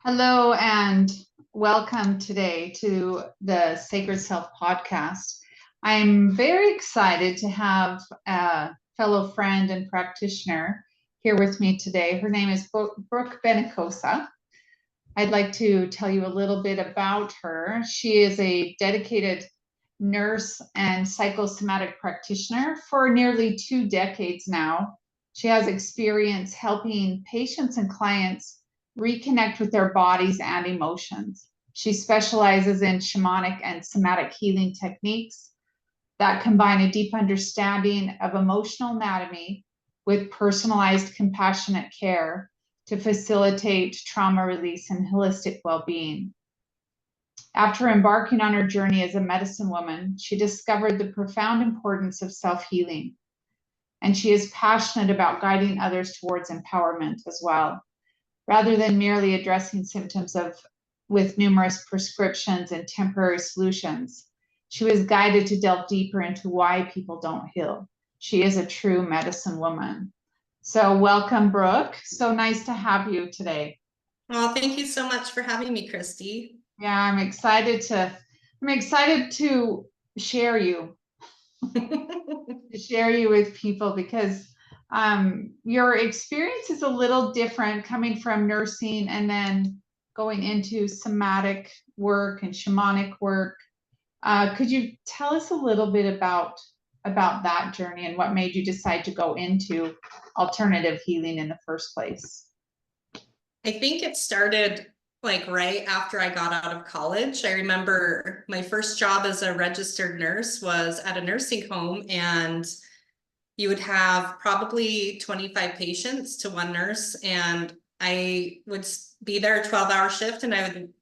Hello and welcome today to the Sacred Self podcast. I'm very excited to have a fellow friend and practitioner here with me today. Her name is Brooke Benicosa. I'd like to tell you a little bit about her. She is a dedicated nurse and psychosomatic practitioner for nearly 2 decades now. She has experience helping patients and clients reconnect with their bodies and emotions. She specializes in shamanic and somatic healing techniques that combine a deep understanding of emotional anatomy with personalized, compassionate care to facilitate trauma release and holistic well-being. After embarking on her journey as a medicine woman, she discovered the profound importance of self-healing, and she is passionate about guiding others towards empowerment as well, rather than merely addressing symptoms with numerous prescriptions and temporary solutions. She was guided to delve deeper into why people don't heal. She is a true medicine woman. So welcome, Brooke. So nice to have you today. Well, thank you so much for having me, Christy. Yeah, I'm excited to share you with people because your experience is a little different coming from nursing and then going into somatic work and shamanic work. Could you tell us a little bit about that journey and what made you decide to go into alternative healing in the first place? I think it started like right after I got out of college. I remember my first job as a registered nurse was at a nursing home, and you would have probably 25 patients to one nurse, and I would be there a 12-hour shift, and I would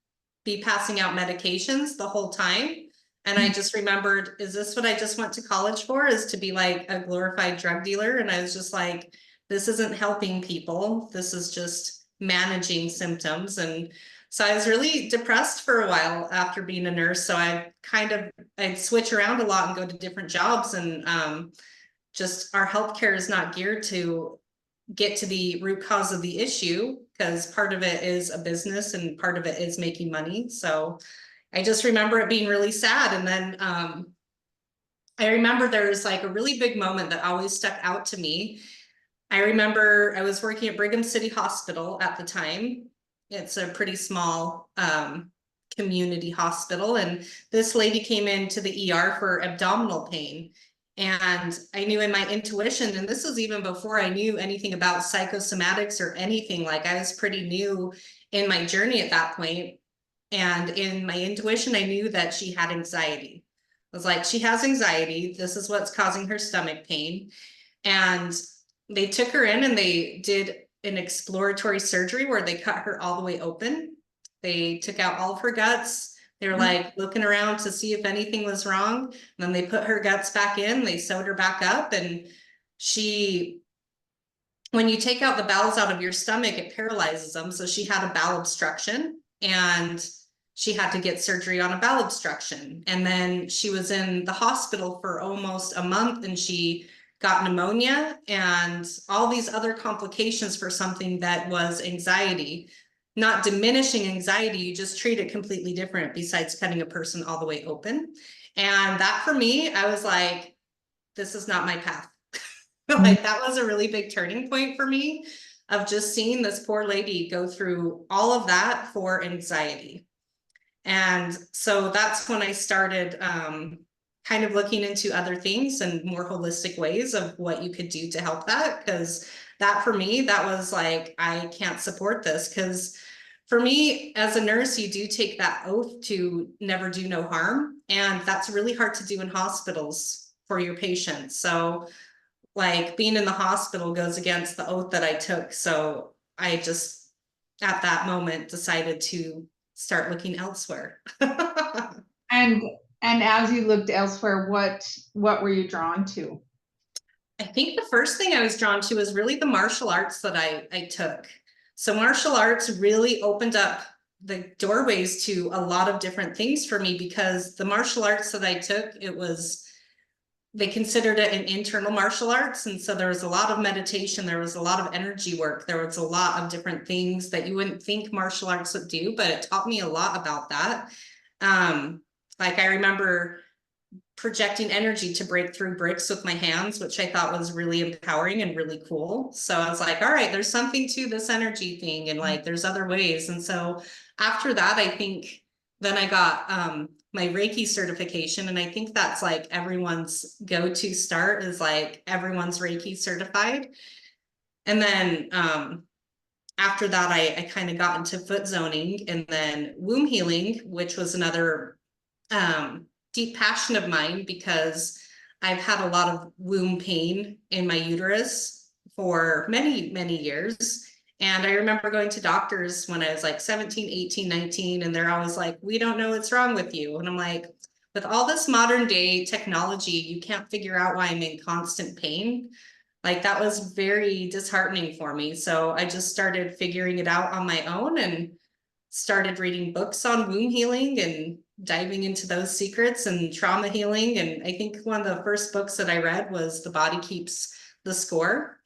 be passing out medications the whole time. And I just remembered, is this what I just went to college for, is to be like a glorified drug dealer? And I was just like, this isn't helping people. This is just managing symptoms. And so I was really depressed for a while after being a nurse. So I'd switch around a lot and go to different jobs. And just our healthcare is not geared to get to the root cause of the issue, because part of it is a business and part of it is making money. So I just remember it being really sad. And then I remember there was like a really big moment that always stuck out to me. I remember I was working at Brigham City Hospital at the time. It's a pretty small community hospital. And this lady came into the ER for abdominal pain. And I knew in my intuition, and this was even before I knew anything about psychosomatics or anything, like I was pretty new in my journey at that point. And in my intuition, I knew that she had anxiety. I was like, she has anxiety. This is what's causing her stomach pain. And they took her in and they did an exploratory surgery where they cut her all the way open. They took out all of her guts. They were like looking around to see if anything was wrong. And then they put her guts back in, they sewed her back up. And when you take out the bowels out of your stomach, it paralyzes them. So she had a bowel obstruction, and she had to get surgery on a bowel obstruction. And then she was in the hospital for almost a month, and she got pneumonia and all these other complications for something that was anxiety. Not diminishing anxiety, you just treat it completely different besides cutting a person all the way open. And that for me, I was like, this is not my path. Like that was a really big turning point for me, of just seeing this poor lady go through all of that for anxiety. And so that's when I started kind of looking into other things and more holistic ways of what you could do to help that. Because that for me, that was like, I can't support this. Because for me as a nurse, you do take that oath to never do no harm. And that's really hard to do in hospitals for your patients. So like being in the hospital goes against the oath that I took. So I just, at that moment, decided to start looking elsewhere. And as you looked elsewhere, what were you drawn to? I think the first thing I was drawn to was really the martial arts that I took. So martial arts really opened up the doorways to a lot of different things for me, because the martial arts that I took, it was they considered it an internal martial arts. And so there was a lot of meditation, there was a lot of energy work, there was a lot of different things that you wouldn't think martial arts would do, but it taught me a lot about that. Like I remember projecting energy to break through bricks with my hands, which I thought was really empowering and really cool. So I was like, all right, there's something to this energy thing, and like there's other ways. And so after that, I think then I got my Reiki certification, and I think that's like everyone's go-to start, is like everyone's Reiki certified. And then after that, I kind of got into foot zoning, and then womb healing, which was another deep passion of mine, because I've had a lot of womb pain in my uterus for many, many years. And I remember going to doctors when I was like 17, 18, 19, and they're always like, we don't know what's wrong with you. And I'm like, with all this modern day technology, you can't figure out why I'm in constant pain. Like that was very disheartening for me. So I just started figuring it out on my own and started reading books on womb healing and diving into those secrets and trauma healing. And I think one of the first books that I read was The Body Keeps the Score,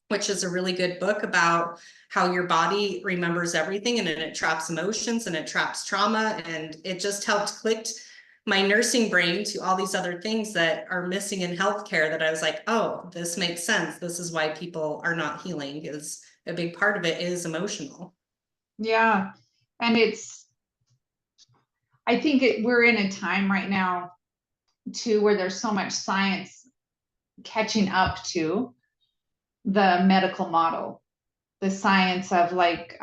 which is a really good book about how your body remembers everything, and it traps emotions and it traps trauma. And it just helped click my nursing brain to all these other things that are missing in healthcare, that I was like, oh, this makes sense. This is why people are not healing, is a big part of it is emotional. Yeah. And I think we're in a time right now too, where there's so much science catching up to the medical model, the science of like,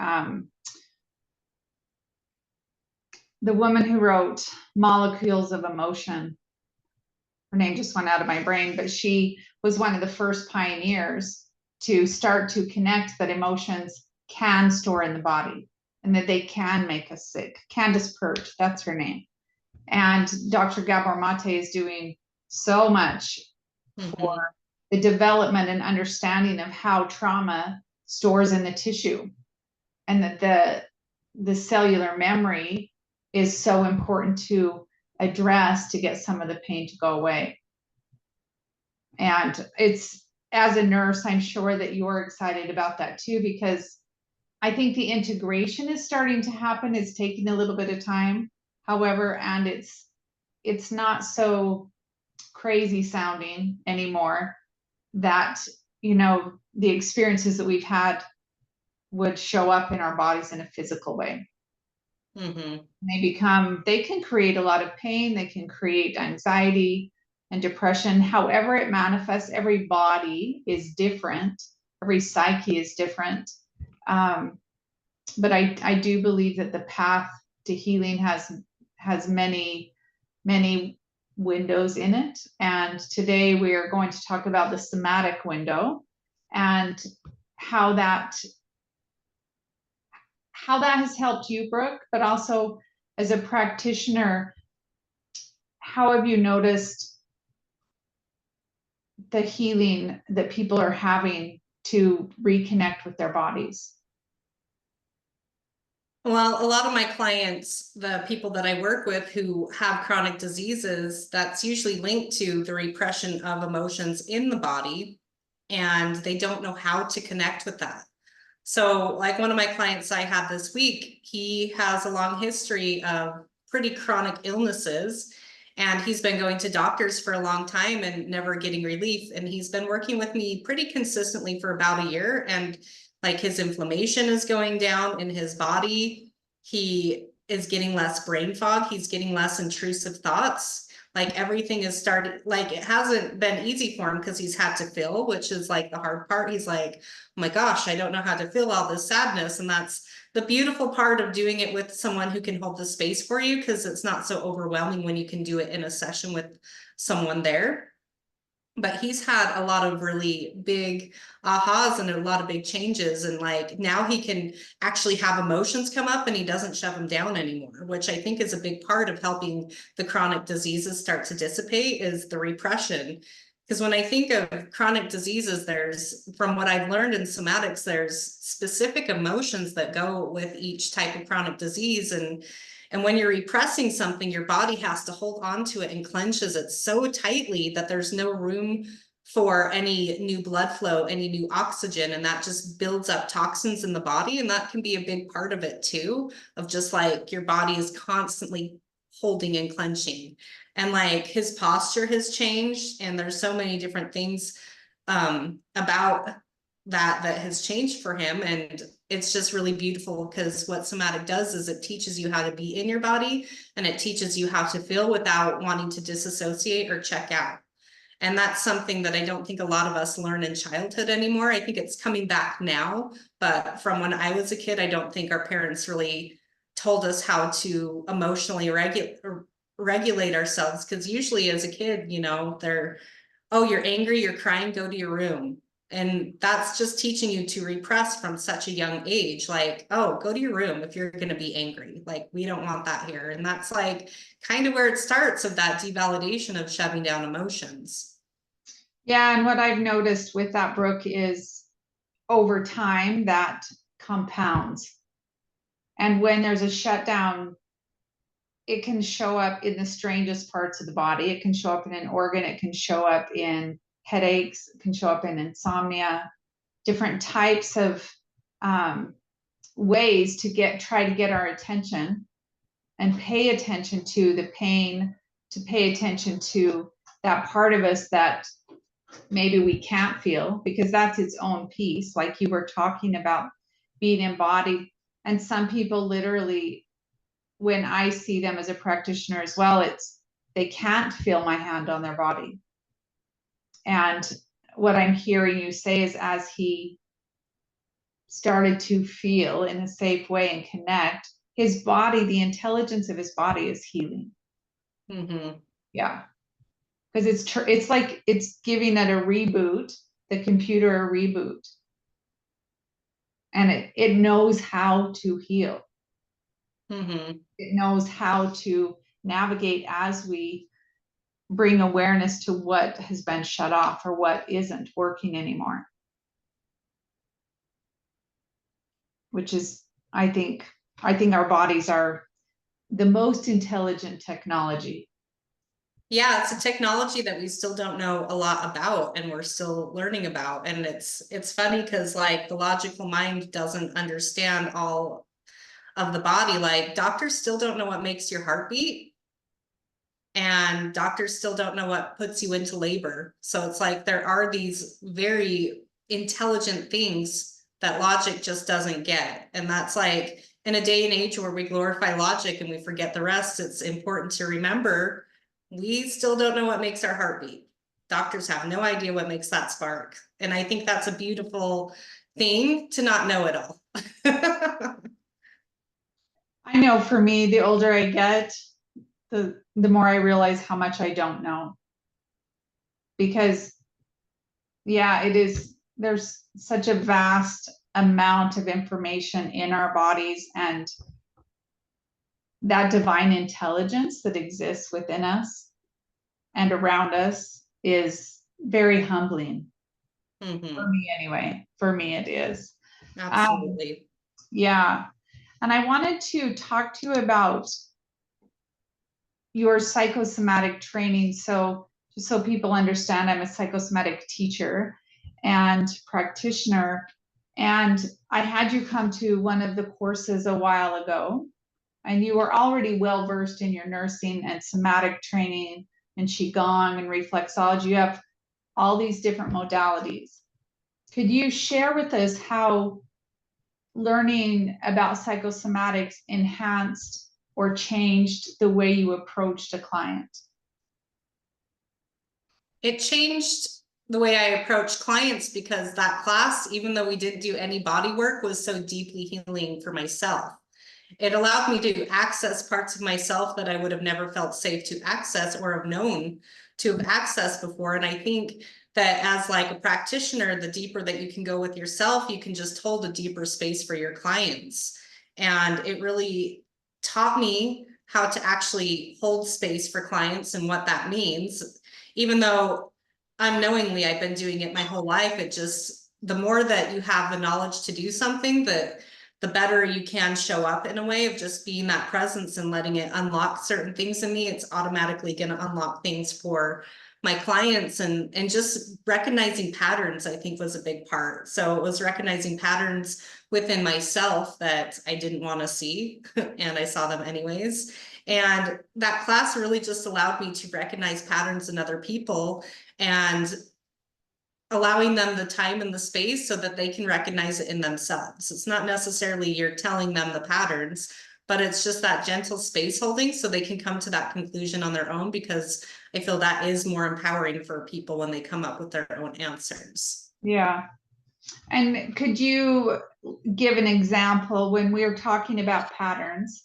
the woman who wrote Molecules of Emotion, her name just went out of my brain, but she was one of the first pioneers to start to connect that emotions can store in the body and that they can make us sick. Candace Pert, that's her name. And Dr. Gabor Mate is doing so much for the development and understanding of how trauma stores in the tissue, and that the cellular memory is so important to address to get some of the pain to go away. And it's, as a nurse, I'm sure that you're excited about that too, because I think the integration is starting to happen. It's taking a little bit of time, however, and it's not so crazy sounding anymore, that, you know, the experiences that we've had would show up in our bodies in a physical way. They can create a lot of pain, they can create anxiety and depression. However it manifests, every body is different, every psyche is different. But I do believe that the path to healing has many, many windows in it. And today we are going to talk about the somatic window and how that has helped you, Brooke, but also as a practitioner, how have you noticed the healing that people are having to reconnect with their bodies? Well, a lot of my clients, the people that I work with who have chronic diseases, that's usually linked to the repression of emotions in the body, and they don't know how to connect with that. So like one of my clients I had this week, he has a long history of pretty chronic illnesses, and he's been going to doctors for a long time and never getting relief. And he's been working with me pretty consistently for about a year, and like his inflammation is going down in his body. He is getting less brain fog. He's getting less intrusive thoughts. Like everything is started, like it hasn't been easy for him because he's had to feel, which is like the hard part. He's like, oh my gosh, I don't know how to feel all this sadness. And that's the beautiful part of doing it with someone who can hold the space for you, because it's not so overwhelming when you can do it in a session with someone there. But he's had a lot of really big ahas and a lot of big changes. And like now he can actually have emotions come up and he doesn't shove them down anymore, which I think is a big part of helping the chronic diseases start to dissipate, is the repression. Because when I think of chronic diseases, there's, from what I've learned in somatics, there's specific emotions that go with each type of chronic disease. And And when you're repressing something, your body has to hold on to it and clenches it so tightly that there's no room for any new blood flow, any new oxygen, and that just builds up toxins in the body. And that can be a big part of it too, of just like your body is constantly holding and clenching. And like his posture has changed, and there's so many different things about that has changed for him. And it's just really beautiful, because what somatic does is it teaches you how to be in your body, and it teaches you how to feel without wanting to disassociate or check out. And that's something that I don't think a lot of us learn in childhood anymore. I think it's coming back now, but from when I was a kid, I don't think our parents really told us how to emotionally regulate ourselves. Because usually as a kid, you know, oh, you're angry, you're crying, go to your room. And that's just teaching you to repress from such a young age. Like, oh, go to your room if you're going to be angry. Like, we don't want that here. And that's like kind of where it starts, of that devalidation of shoving down emotions. Yeah, and what I've noticed with that, Brooke, is over time that compounds. And when there's a shutdown, it can show up in the strangest parts of the body. It can show up in an organ. It can show up in headaches. It can show up in insomnia, different types of ways to try to get our attention and pay attention to the pain, to pay attention to that part of us that maybe we can't feel, because that's its own piece, like you were talking about being embodied. And some people literally, when I see them as a practitioner as well, they can't feel my hand on their body. And what I'm hearing you say is, as he started to feel in a safe way and connect, his body, the intelligence of his body is healing. Mm-hmm. Yeah. Because it's like it's giving it a reboot, the computer a reboot. And it knows how to heal. Mm-hmm. It knows how to navigate as we bring awareness to what has been shut off or what isn't working anymore. Which is, I think our bodies are the most intelligent technology. Yeah, it's a technology that we still don't know a lot about, and we're still learning about. And it's funny because like the logical mind doesn't understand all of the body. Like doctors still don't know what makes your heart beat, and doctors still don't know what puts you into labor. So it's like there are these very intelligent things that logic just doesn't get. And that's like, in a day and age where we glorify logic and we forget the rest, it's important to remember we still don't know what makes our heart beat. Doctors have no idea what makes that spark. And I think that's a beautiful thing, to not know it all. I know for me, the older I get, the more I realize how much I don't know. Because yeah, there's such a vast amount of information in our bodies, and that divine intelligence that exists within us and around us is very humbling. Mm-hmm. For me anyway. For me it is. Absolutely. Yeah. And I wanted to talk to you about your psychosomatic training. So just so people understand, I'm a psychosomatic teacher and practitioner. And I had you come to one of the courses a while ago, and you were already well versed in your nursing and somatic training and Qigong and reflexology. You have all these different modalities. Could you share with us how learning about psychosomatics enhanced or changed the way you approached a client? It changed the way I approach clients, because that class, even though we didn't do any body work, was so deeply healing for myself. It allowed me to access parts of myself that I would have never felt safe to access or have known to have accessed before. And I think that as like a practitioner, the deeper that you can go with yourself, you can just hold a deeper space for your clients. And it really taught me how to actually hold space for clients and what that means. Even though unknowingly I've been doing it my whole life, it just, the more that you have the knowledge to do something, the better you can show up in a way of just being that presence and letting it unlock certain things in me. It's automatically going to unlock things for my clients, and just recognizing patterns, I think, was a big part. So it was recognizing patterns within myself that I didn't want to see, and I saw them anyways. And that class really just allowed me to recognize patterns in other people and allowing them the time and the space so that they can recognize it in themselves. It's not necessarily you're telling them the patterns, but it's just that gentle space holding so they can come to that conclusion on their own, because I feel that is more empowering for people when they come up with their own answers. Yeah. And could you give an example when we're talking about patterns?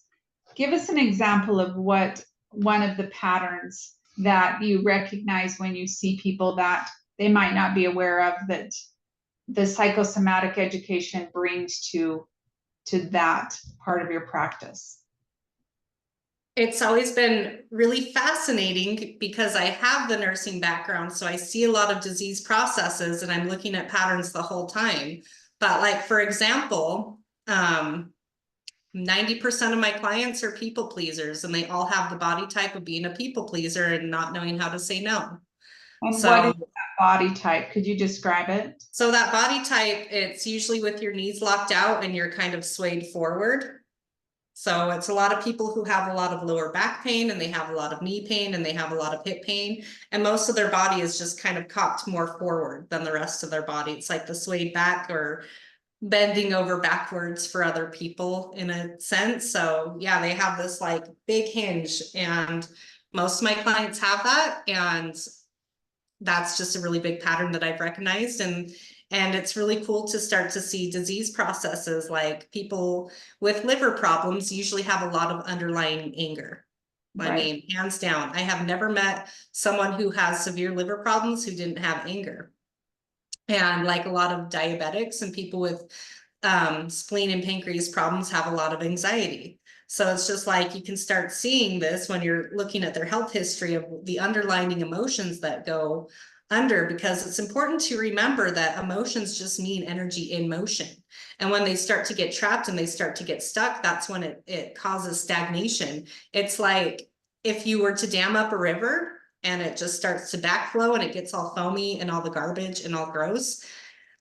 Give us an example of what one of the patterns that you recognize when you see people that they might not be aware of, that the psychosomatic education brings to that part of your practice. It's always been really fascinating because I have the nursing background, so I see a lot of disease processes and I'm looking at patterns the whole time. But like, for example, 90% of my clients are people pleasers, and they all have the body type of being a people pleaser and not knowing how to say no. And So, what is that body type? Could you describe it? so that body type, it's usually with your knees locked out and you're kind of swayed forward. So it's a lot of people who have a lot of lower back pain, and they have a lot of knee pain, and they have a lot of hip pain. And most of their body is just kind of cocked more forward than the rest of their body. It's like the swayed back or bending over backwards for other people in a sense. So yeah, they have this like big hinge, and most of my clients have that. And that's just a really big pattern that I've recognized. And it's really cool to start to see disease processes, like people with liver problems usually have a lot of underlying anger. I mean, hands down, I have never met someone who has severe liver problems who didn't have anger. And like a lot of diabetics and people with spleen and pancreas problems have a lot of anxiety. So it's just like you can start seeing this when you're looking at their health history of the underlying emotions that go under, because it's important to remember that emotions just mean energy in motion. And when they start to get trapped and they start to get stuck, that's when it causes stagnation. It's like if you were to dam up a river and it just starts to backflow and it gets all foamy and all the garbage and all gross.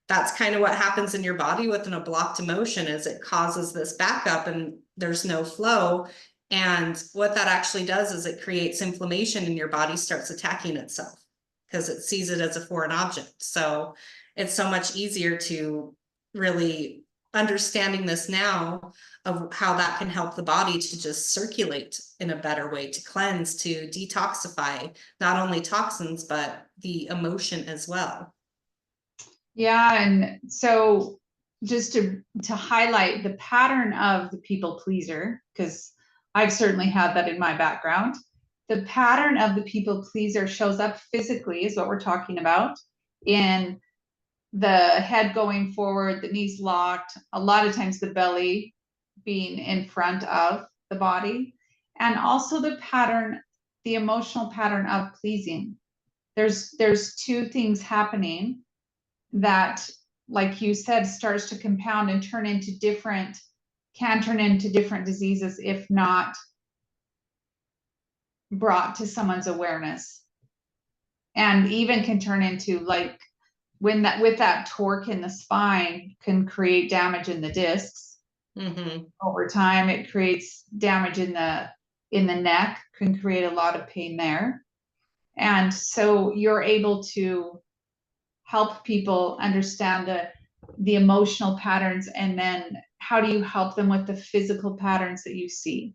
That's kind of what happens in your body within a blocked emotion, is it causes this backup and there's no flow. And what that actually does is it creates inflammation, and your body starts attacking itself because it sees it as a foreign object. So it's so much easier to really understanding this now of how that can help the body to just circulate in a better way, to cleanse, to detoxify not only toxins, but the emotion as well. Yeah, and so just to highlight the pattern of the people pleaser, because I've certainly had that in my background. The pattern of the people pleaser shows up physically, is what we're talking about, in the head going forward, the knees locked, a lot of times the belly being in front of the body, and also the pattern, the emotional pattern of pleasing. There's two things happening that, like you said, starts to compound and can turn into different diseases if not brought to someone's awareness, and even can turn into, like, when that with that torque in the spine can create damage in the discs. Over time it creates damage in the neck, can create a lot of pain there. And so you're able to help people understand the emotional patterns, and then how do you help them with the physical patterns that you see?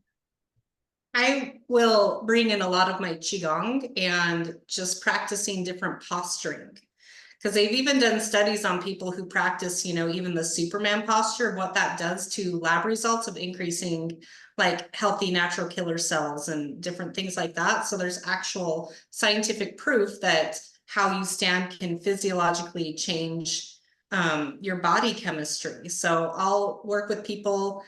I will bring in a lot of my Qigong and just practicing different posturing, because they've even done studies on people who practice, even the Superman posture, what that does to lab results of increasing like healthy natural killer cells and different things like that. So there's actual scientific proof that how you stand can physiologically change your body chemistry. So I'll work with people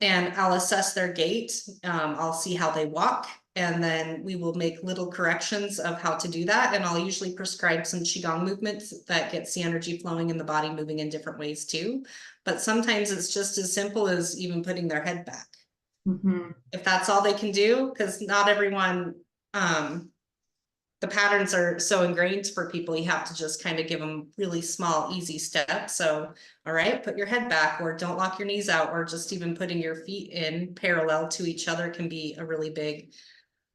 and I'll assess their gait. I'll see how they walk, And then we will make little corrections of how to do that. And I'll usually prescribe some Qigong movements that gets the energy flowing in the body, moving in different ways too. But sometimes it's just as simple as even putting their head back. Mm-hmm. If that's all they can do, because not everyone, the patterns are so ingrained for people, you have to just kind of give them really small, easy steps. So, all right, put your head back, or don't lock your knees out, or just even putting your feet in parallel to each other can be a really big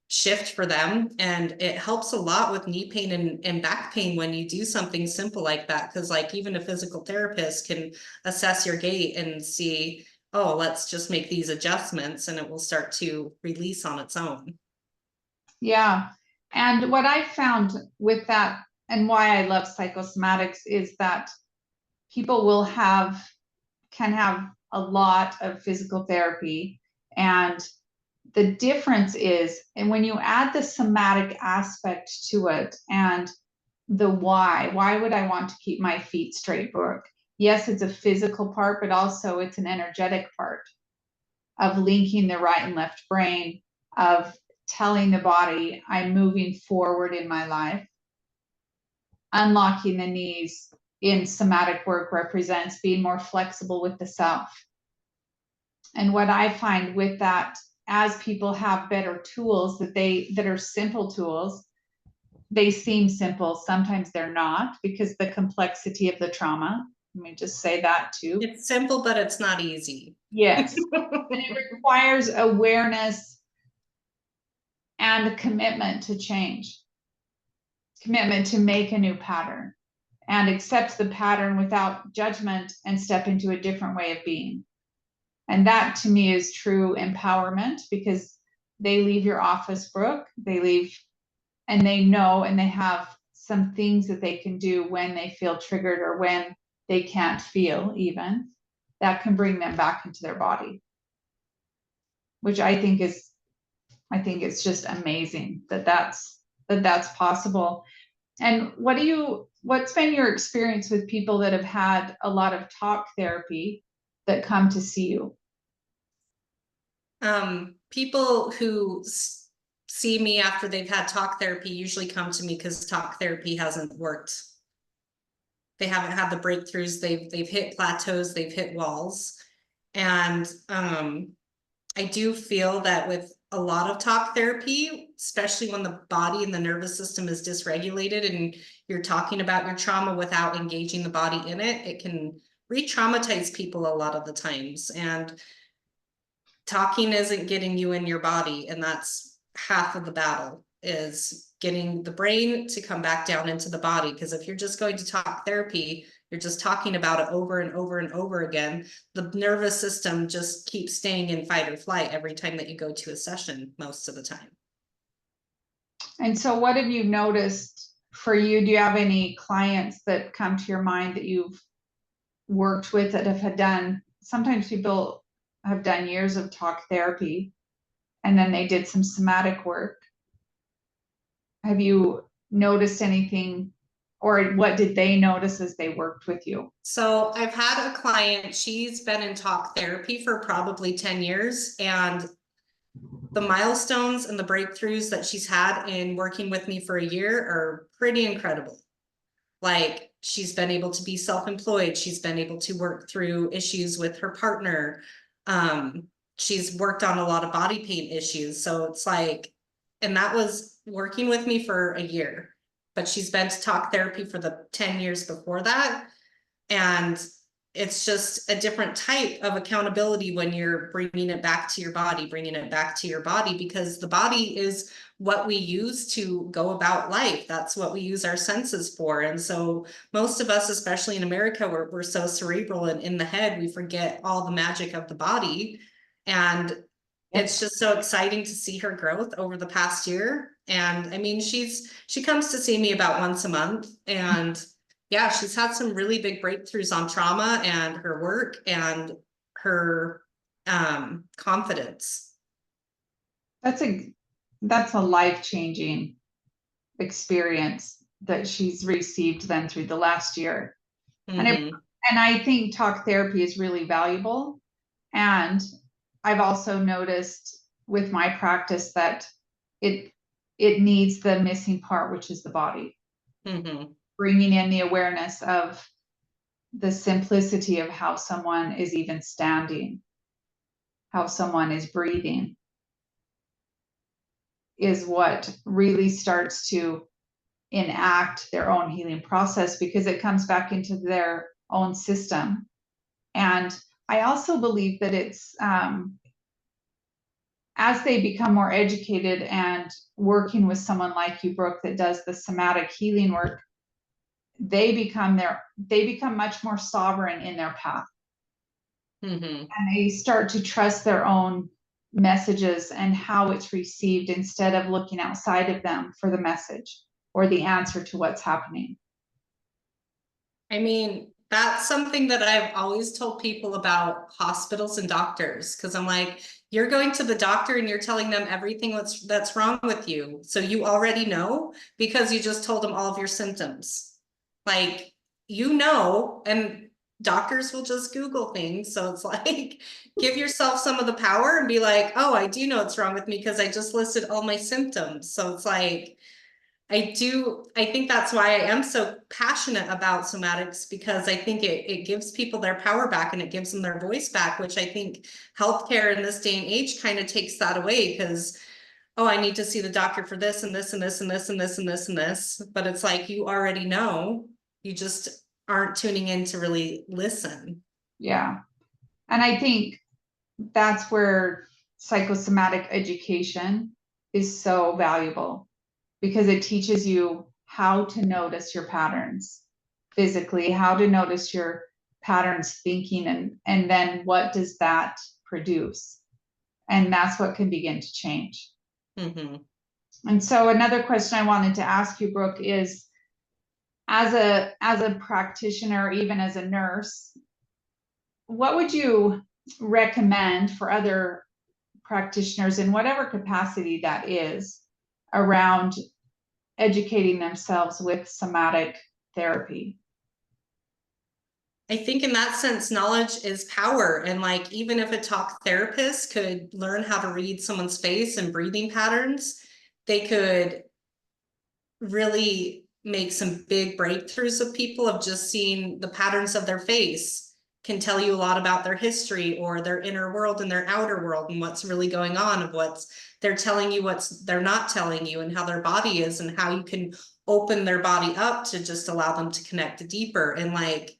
shift for them. And it helps a lot with knee pain and back pain when you do something simple like that. Because like even a physical therapist can assess your gait and see, oh, let's just make these adjustments and it will start to release on its own. Yeah. And what I found with that, and why I love psychosomatics, is that people can have a lot of physical therapy. And the difference is, and when you add the somatic aspect to it and the why would I want to keep my feet straight, Brooke? Yes, it's a physical part, but also it's an energetic part of linking the right and left brain, of telling the body I'm moving forward in my life. Unlocking the knees in somatic work represents being more flexible with the self. And what I find with that, as people have better tools that are simple tools, they seem simple. Sometimes they're not, because the complexity of the trauma. Let me just say that too. It's simple, but it's not easy. Yes. And it requires awareness and a commitment to change, commitment to make a new pattern and accept the pattern without judgment and step into a different way of being. And that to me is true empowerment, because they leave your office, Brooke, they leave and they know, and they have some things that they can do when they feel triggered or when they can't feel even, that can bring them back into their body, which I think it's just amazing that that's possible. And what's been your experience with people that have had a lot of talk therapy that come to see you? People who see me after they've had talk therapy usually come to me because talk therapy hasn't worked. They haven't had the breakthroughs. They've hit plateaus, they've hit walls. And I do feel that with a lot of talk therapy, especially when the body and the nervous system is dysregulated and you're talking about your trauma without engaging the body in it, it can re-traumatize people a lot of the times. And talking isn't getting you in your body, and that's half of the battle, is getting the brain to come back down into the body. Because if you're just going to talk therapy, you're just talking about it over and over and over again, the nervous system just keeps staying in fight or flight every time that you go to a session, most of the time. And so what have you noticed for you? Do you have any clients that come to your mind that you've worked with that have done, sometimes people have done years of talk therapy and then they did some somatic work. Have you noticed anything, or what did they notice as they worked with you? So I've had a client, she's been in talk therapy for probably 10 years, and the milestones and the breakthroughs that she's had in working with me for a year are pretty incredible. Like, she's been able to be self-employed. She's been able to work through issues with her partner. She's worked on a lot of body pain issues. So it's like, and that was working with me for a year, but she's been to talk therapy for the 10 years before that. And it's just a different type of accountability when you're bringing it back to your body, because the body is what we use to go about life. That's what we use our senses for. And so most of us, especially in America, we're so cerebral and in the head, we forget all the magic of the body. And it's just so exciting to see her growth over the past year. And I mean, she comes to see me about once a month, and yeah, she's had some really big breakthroughs on trauma and her work and her confidence. That's a life-changing experience that she's received then through the last year. Mm-hmm. And I think talk therapy is really valuable. And I've also noticed with my practice that it needs the missing part, which is the body. Bringing in the awareness of the simplicity of how someone is even standing, how someone is breathing, is what really starts to enact their own healing process, because it comes back into their own system. And I also believe that it's as they become more educated and working with someone like you, Brooke, that does the somatic healing work, they become much more sovereign in their path. And they start to trust their own messages and how it's received, instead of looking outside of them for the message or the answer to what's happening. I mean, that's something that I've always told people about hospitals and doctors, because I'm like, you're going to the doctor and you're telling them everything that's wrong with you. So you already know, because you just told them all of your symptoms. Like, you know, and doctors will just Google things. So it's like, give yourself some of the power and be like, oh, I do know what's wrong with me because I just listed all my symptoms. So it's like, I think that's why I am so passionate about somatics, because I think it gives people their power back and it gives them their voice back, which I think healthcare in this day and age kind of takes that away, because, oh, I need to see the doctor for this and this and this and this and this and this and this. But it's like, you already know, you just aren't tuning in to really listen. Yeah. And I think that's where psychosomatic education is so valuable, because it teaches you how to notice your patterns physically, how to notice your patterns thinking, and then what does that produce? And that's what can begin to change. And so another question I wanted to ask you, Brooke, is as a practitioner, even as a nurse, what would you recommend for other practitioners in whatever capacity that is, around educating themselves with somatic therapy? I think in that sense, knowledge is power. And like, even if a talk therapist could learn how to read someone's face and breathing patterns, they could really make some big breakthroughs with people, of just seeing the patterns of their face can tell you a lot about their history or their inner world and their outer world, and what's really going on, of what's they're telling you, what's they're not telling you, and how their body is, and how you can open their body up to just allow them to connect deeper. And like,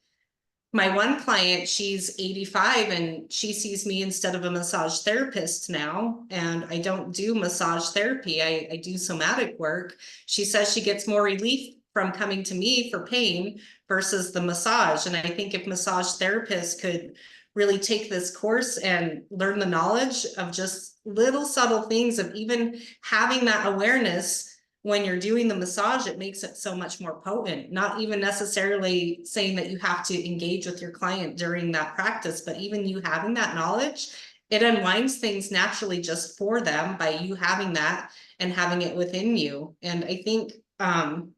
my one client, she's 85 and she sees me instead of a massage therapist now. And I don't do massage therapy. I do somatic work. She says she gets more relief from coming to me for pain versus the massage. And I think if massage therapists could really take this course and learn the knowledge of just little subtle things, of even having that awareness when you're doing the massage, it makes it so much more potent. Not even necessarily saying that you have to engage with your client during that practice, but even you having that knowledge, it unwinds things naturally just for them by you having that and having it within you. And I think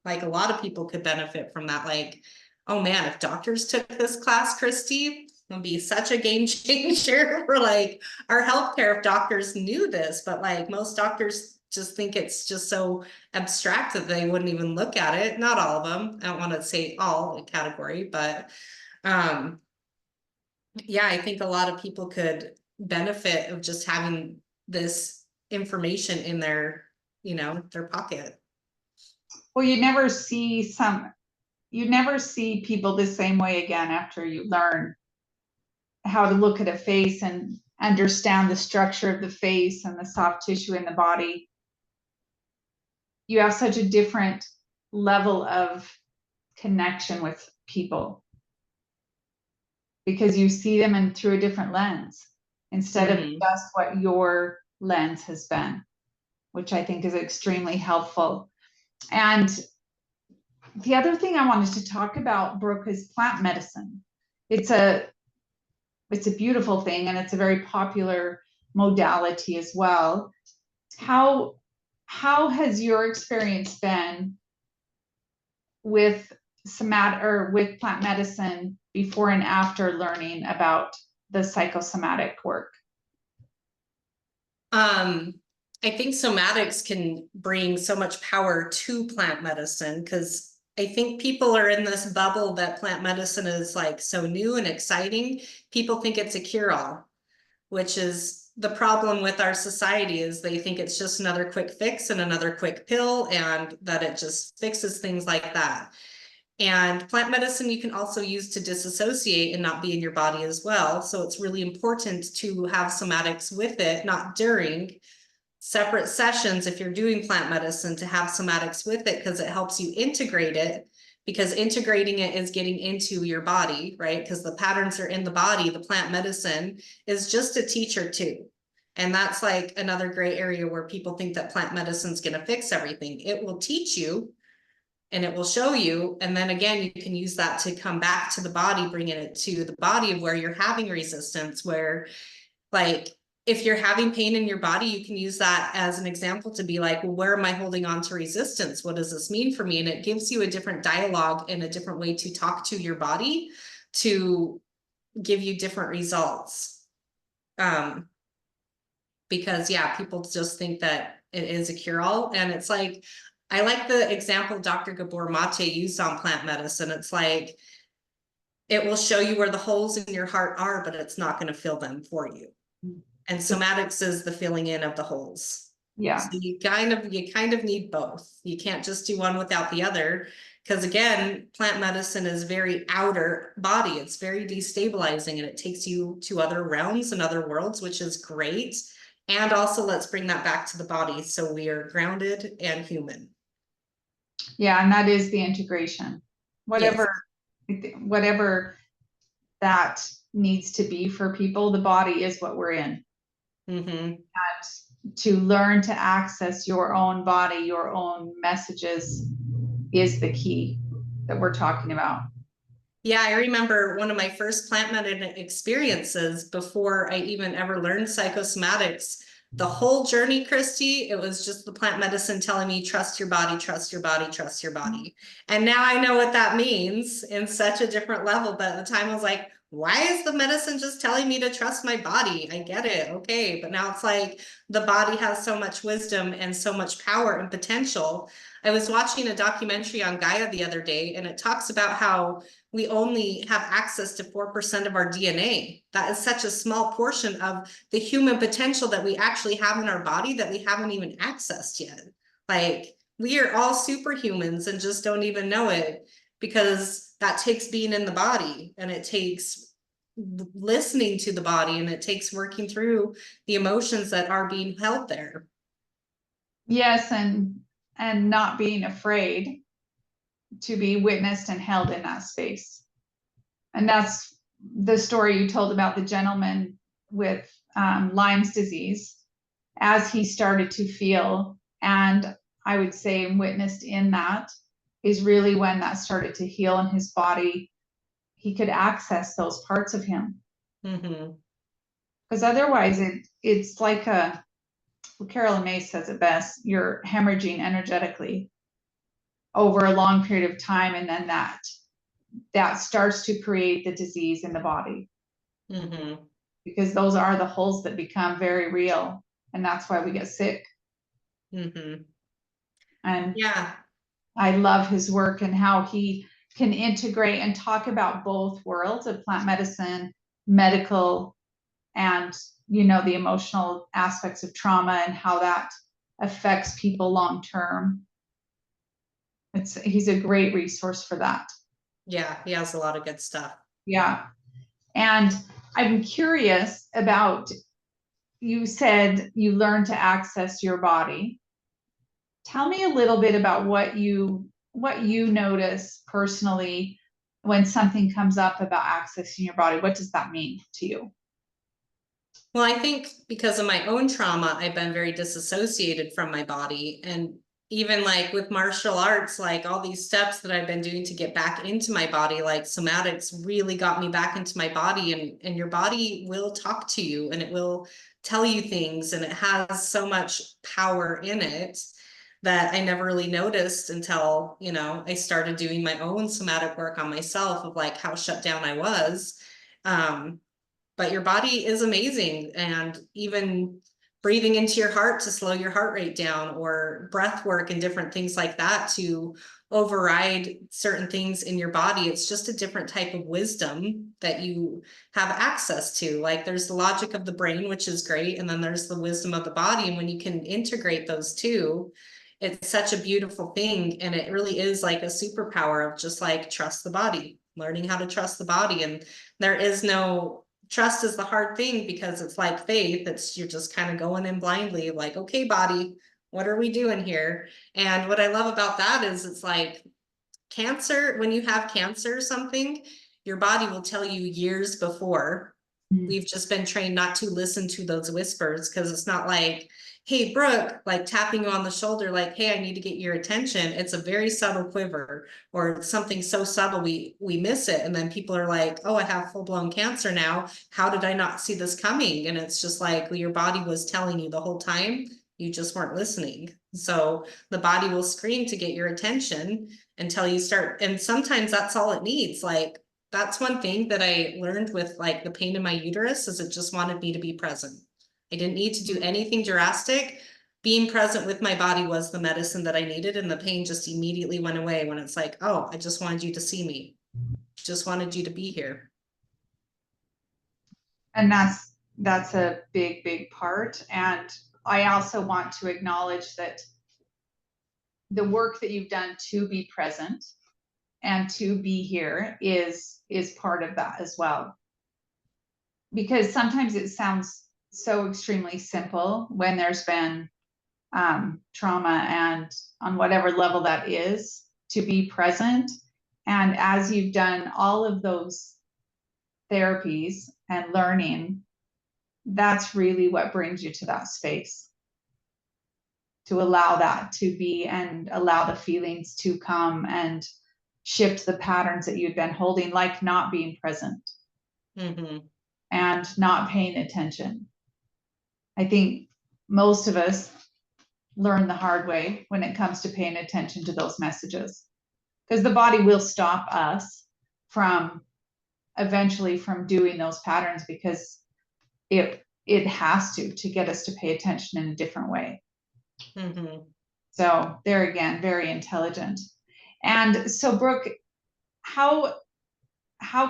like, a lot of people could benefit from that. Like, oh man, if doctors took this class, Christy, it'll be such a game changer for like our healthcare if doctors knew this. But like, most doctors just think it's just so abstract that they wouldn't even look at it. Not all of them. I don't want to say all category, but yeah, I think a lot of people could benefit of just having this information in their, their pocket. Well, you never see people the same way again after you learn how to look at a face and understand the structure of the face and the soft tissue in the body. You have such a different level of connection with people, because you see them in through a different lens, instead of just what your lens has been, which I think is extremely helpful. And the other thing I wanted to talk about, Brooke, is plant medicine. It's a beautiful thing, and it's a very popular modality as well. How has your experience been with with plant medicine before and after learning about the psychosomatic work? I think somatics can bring so much power to plant medicine, because I think people are in this bubble that plant medicine is like so new and exciting. People think it's a cure-all, which is the problem with our society, is they think it's just another quick fix and another quick pill, and that it just fixes things like that. And plant medicine you can also use to disassociate and not be in your body as well. So it's really important to have somatics with it, not during, separate sessions if you're doing plant medicine, to have somatics with it, because it helps you integrate it, because integrating it is getting into your body, right? Because the patterns are in the body. The plant medicine is just a teacher too. And that's like another gray area where people think that plant medicine is going to fix everything. It will teach you and it will show you. And then again, you can use that to come back to the body, bringing it to the body of where you're having resistance, where like, if you're having pain in your body, you can use that as an example to be like, well, where am I holding on to resistance? What does this mean for me? And it gives you a different dialogue and a different way to talk to your body to give you different results. Because yeah, people just think that it is a cure-all. And it's like, I like the example Dr. Gabor Mate used on plant medicine. It's like, it will show you where the holes in your heart are, but it's not going to fill them for you. And somatics is the filling in of the holes. Yeah. So you kind of need both. You can't just do one without the other, because again, plant medicine is very outer body. It's very destabilizing, and it takes you to other realms and other worlds, which is great. And also, let's bring that back to the body so we are grounded and human. Yeah, and that is the integration. Whatever that needs to be for people, the body is what we're in. And to learn to access your own body, your own messages, is the key that we're talking about. Yeah, I remember one of my first plant medicine experiences before I even ever learned psychosomatics. The whole journey, Christy, it was just the plant medicine telling me, trust your body, trust your body, trust your body. And now I know what that means in such a different level. But at the time I was like, why is the medicine just telling me to trust my body? I get it. Okay. But now it's like the body has so much wisdom and so much power and potential. I was watching a documentary on Gaia the other day, and it talks about how we only have access to 4% of our DNA. That is such a small portion of the human potential that we actually have in our body that we haven't even accessed yet. Like, we are all superhumans and just don't even know it, because that takes being in the body, and it takes listening to the body, and it takes working through the emotions that are being held there. Yes, and not being afraid to be witnessed and held in that space. And that's the story you told about the gentleman with Lyme's disease, as he started to feel, and I would say witnessed in that, is really when that started to heal in his body. He could access those parts of him. Because otherwise it's like Carolyn Myss says it best, you're hemorrhaging energetically over a long period of time, and then that starts to create the disease in the body. Because those are the holes that become very real, and that's why we get sick. And yeah, I love his work and how he can integrate and talk about both worlds of plant medicine, medical, and the emotional aspects of trauma and how that affects people long term. He's a great resource for that. Yeah, he has a lot of good stuff. Yeah. And I'm curious about, you said you learned to access your body. Tell me a little bit about what you notice personally when something comes up about accessing your body. What does that mean to you? Well, I think because of my own trauma, I've been very disassociated from my body. And even like with martial arts, like all these steps that I've been doing to get back into my body, like somatics really got me back into my body, and your body will talk to you, and it will tell you things, and it has so much power in it that I never really noticed until, I started doing my own somatic work on myself, of like how shut down I was. But your body is amazing. And even breathing into your heart to slow your heart rate down, or breath work and different things like that to override certain things in your body. It's just a different type of wisdom that you have access to. Like there's the logic of the brain, which is great, and then there's the wisdom of the body. And when you can integrate those two, it's such a beautiful thing. And it really is like a superpower of just like trust the body, learning how to trust the body. And there is no trust is the hard thing, because it's like faith. It's you're just kind of going in blindly, like, okay, body, what are we doing here? And what I love about that is it's like cancer, when you have cancer or something, your body will tell you years before. We've just been trained not to listen to those whispers, because it's not like, hey, Brooke, like tapping you on the shoulder, like, hey, I need to get your attention. It's a very subtle quiver, or something so subtle we miss it. And then people are like, oh, I have full-blown cancer now. How did I not see this coming? And it's just like, well, your body was telling you the whole time. You just weren't listening. So the body will scream to get your attention until you start. And sometimes that's all it needs. Like, that's one thing that I learned with like the pain in my uterus, is it just wanted me to be present. I didn't need to do anything drastic. Being present with my body was the medicine that I needed, and the pain just immediately went away when it's like, oh, I just wanted you to see me. Just wanted you to be here. And that's a big part. And I also want to acknowledge that the work that you've done to be present and to be here is part of that as well. Because sometimes it sounds so extremely simple when there's been trauma, and on whatever level that is, to be present. And as you've done all of those therapies and learning, that's really what brings you to that space, to allow that to be and allow the feelings to come and shift the patterns that you've been holding, like not being present and not paying attention. I think most of us learn the hard way when it comes to paying attention to those messages, because the body will stop us from eventually from doing those patterns, because it has to get us to pay attention in a different way. So there again, very intelligent. And so Brooke, how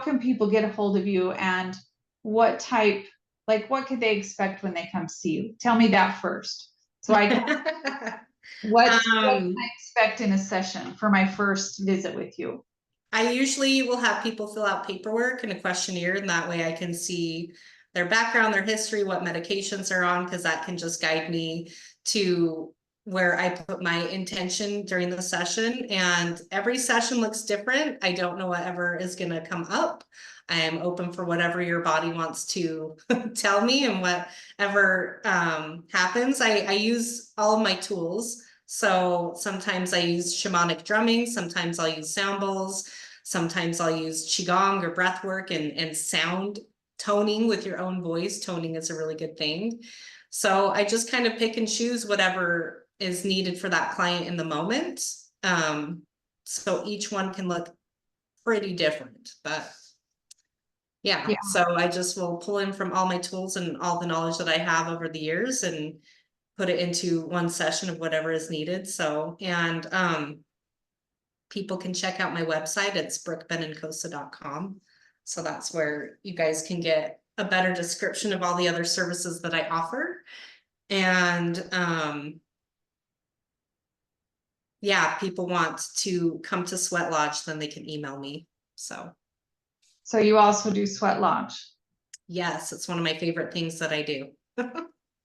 can people get a hold of you, and what type, like what could they expect when they come see you? Tell me that first, so I can what can I expect in a session for my first visit with you? I usually will have people fill out paperwork and a questionnaire, and that way I can see their background, their history, what medications they're on, because that can just guide me to where I put my intention during the session. And every session looks different. I don't know whatever is going to come up. I am open for whatever your body wants to tell me, and whatever happens. I use all of my tools. So sometimes I use shamanic drumming, sometimes I'll use sound bowls, sometimes I'll use qigong or breath work and sound toning with your own voice. Toning is a really good thing. So I just kind of pick and choose whatever is needed for that client in the moment. So each one can look pretty different, but yeah. So I just will pull in from all my tools and all the knowledge that I have over the years and put it into one session of whatever is needed. So, and people can check out my website. It's brookebenencosa.com. So that's where you guys can get a better description of all the other services that I offer. And yeah, people want to come to Sweat Lodge, then they can email me. So you also do Sweat Lodge? Yes, it's one of my favorite things that I do.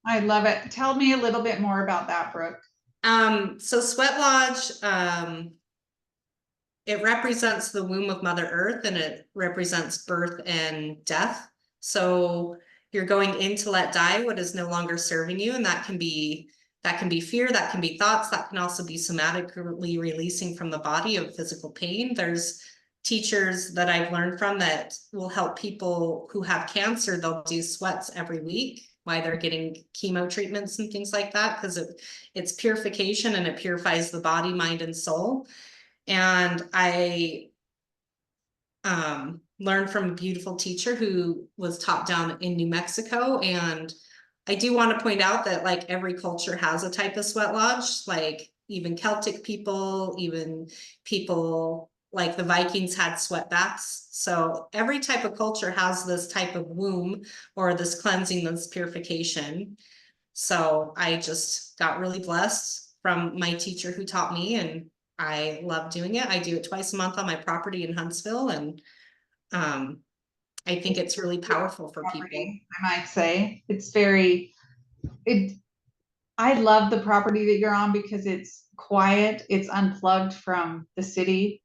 I love it. Tell me a little bit more about that, Brooke. So Sweat Lodge, it represents the womb of Mother Earth, and it represents birth and death. So you're going in to let die what is no longer serving you, and that can be fear, that can be thoughts, that can also be somatically releasing from the body of physical pain. There's teachers that I've learned from that will help people who have cancer. They'll do sweats every week while they're getting chemo treatments and things like that, because it's purification, and it purifies the body, mind, and soul. And I learned from a beautiful teacher who was taught down in New Mexico, and I do want to point out that like every culture has a type of sweat lodge, like even Celtic people, even people like the Vikings had sweat baths. So every type of culture has this type of womb or this cleansing, this purification. So I just got really blessed from my teacher who taught me, and I love doing it. I do it twice a month on my property in Huntsville, and I think it's really powerful for people. Property, I might say. It's very, I love the property that you're on because it's quiet, it's unplugged from the city,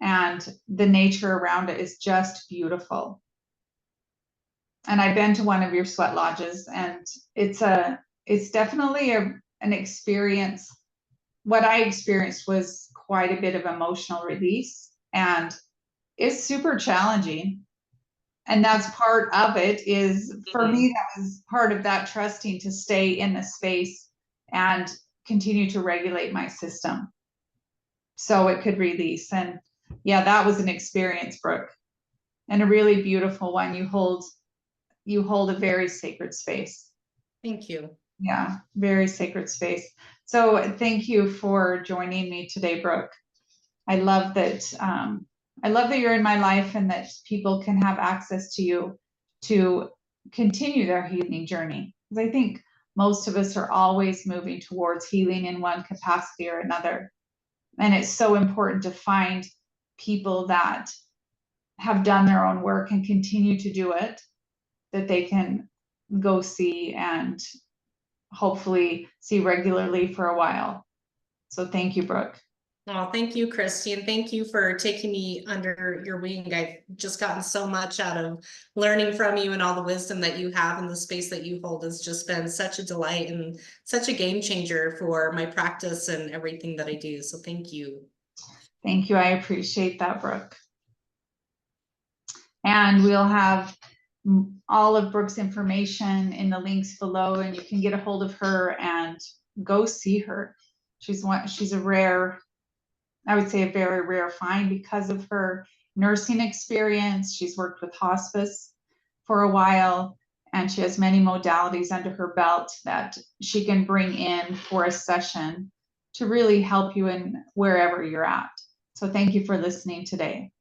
and the nature around it is just beautiful. And I've been to one of your sweat lodges, and it's definitely an experience. What I experienced was quite a bit of emotional release, and it's super challenging. And that's part of it. Is for me, that was part of that trusting to stay in the space and continue to regulate my system so it could release. And yeah, that was an experience, Brooke, and a really beautiful one. You hold a very sacred space. Thank you. Yeah, very sacred space. So thank you for joining me today, Brooke. I love that. I love that you're in my life and that people can have access to you to continue their healing journey. Because I think most of us are always moving towards healing in one capacity or another. And it's so important to find people that have done their own work and continue to do it, that they can go see and hopefully see regularly for a while. So thank you, Brooke. Well, thank you, Christy, and thank you for taking me under your wing. I've just gotten so much out of learning from you, and all the wisdom that you have in the space that you hold has just been such a delight and such a game changer for my practice and everything that I do. So thank you. Thank you. I appreciate that, Brooke. And we'll have all of Brooke's information in the links below, and you can get a hold of her and go see her. She's a rare, I would say a very rare find because of her nursing experience. She's worked with hospice for a while, and she has many modalities under her belt that she can bring in for a session to really help you in wherever you're at. So thank you for listening today.